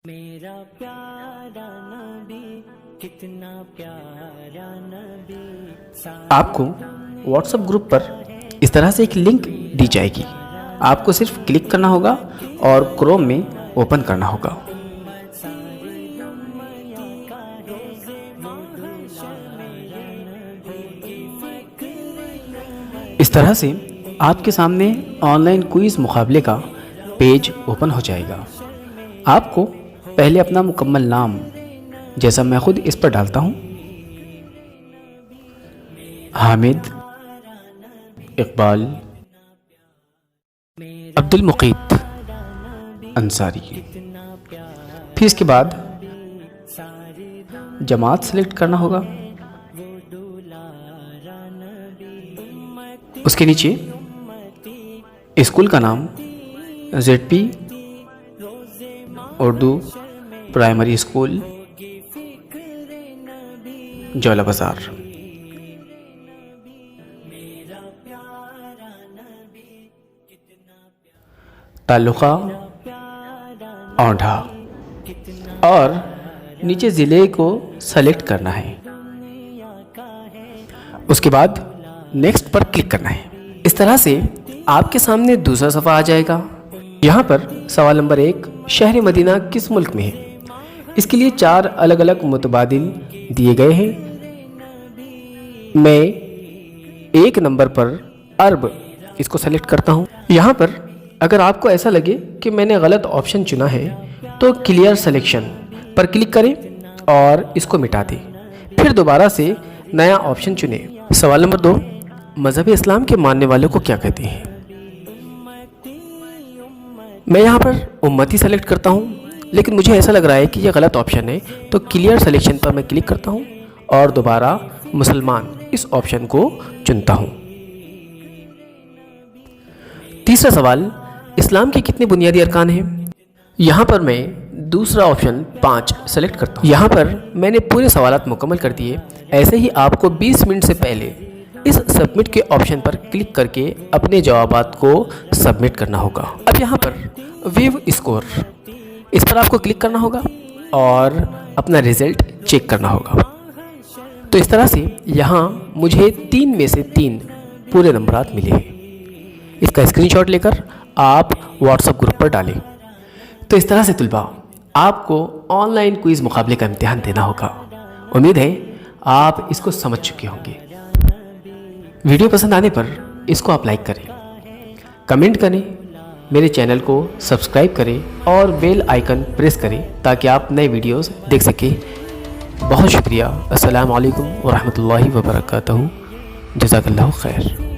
میرا پیارا نبی کتنا پیارا نبی. آپ کو واٹس ایپ گروپ پر اس طرح سے ایک لنک دی جائے گی. آپ کو صرف کلک کرنا ہوگا اور کروم میں اوپن کرنا ہوگا. اس طرح سے آپ کے سامنے آن لائن کوئز مقابلے کا پیج اوپن ہو جائے گا. آپ کو پہلے اپنا مکمل نام، جیسا میں خود اس پر ڈالتا ہوں، حامد اقبال عبد المقیت انصاری، پھر اس کے بعد جماعت سلیکٹ کرنا ہوگا. اس کے نیچے اسکول کا نام زیڈ پی اردو پرائمری اسکول جولا بازار. تعلقہ اونڈھا، اور نیچے ضلع کو سلیکٹ کرنا ہے. اس کے بعد نیکسٹ پر کلک کرنا ہے. اس طرح سے آپ کے سامنے دوسرا صفحہ آ جائے گا. یہاں پر سوال نمبر 1، شہر مدینہ کس ملک میں ہے؟ اس کے لیے 4 الگ الگ متبادل دیے گئے ہیں. میں 1 نمبر پر عرب اس کو سلیکٹ کرتا ہوں. یہاں پر اگر آپ کو ایسا لگے کہ میں نے غلط آپشن چنا ہے تو کلیئر سلیکشن پر کلک کریں اور اس کو مٹا دیں. پھر دوبارہ سے نیا آپشن چنیں. سوال نمبر 2، مذہب اسلام کے ماننے والوں کو کیا کہتے ہیں؟ میں یہاں پر امتی سلیکٹ کرتا ہوں، لیکن مجھے ایسا لگ رہا ہے کہ یہ غلط آپشن ہے، تو کلیئر سلیکشن پر میں کلک کرتا ہوں اور دوبارہ مسلمان اس آپشن کو چنتا ہوں. تیسرا سوال، اسلام کے کتنے بنیادی ارکان ہیں؟ یہاں پر میں دوسرا آپشن 5 سلیکٹ کرتا ہوں. یہاں پر میں نے پورے سوالات مکمل کر دیے. ایسے ہی آپ کو 20 منٹ سے پہلے اس سبمٹ کے آپشن پر کلک کر کے اپنے جوابات کو سبمٹ کرنا ہوگا. اب یہاں پر ویو اسکور، اس پر آپ کو کلک کرنا ہوگا اور اپنا رزلٹ چیک کرنا ہوگا. تو اس طرح سے یہاں مجھے 3 میں سے 3 پورے نمبرات ملے ہیں. اس کا اسکرین شاٹ لے کر آپ واٹس ایپ گروپ پر ڈالیں. تو اس طرح سے طلباء آپ کو آن لائن کوئز مقابلے کا امتحان دینا ہوگا. امید ہے آپ اس کو سمجھ چکے ہوں گے. ویڈیو پسند آنے پر اس کو آپ لائک کریں، کمنٹ کریں، میرے چینل کو سبسکرائب کریں اور بیل آئیکن پریس کریں تاکہ آپ نئے ویڈیوز دیکھ سکیں. بہت شکریہ. السلام علیکم ورحمۃ اللہ وبرکاتہ. جزاک اللہ خیر.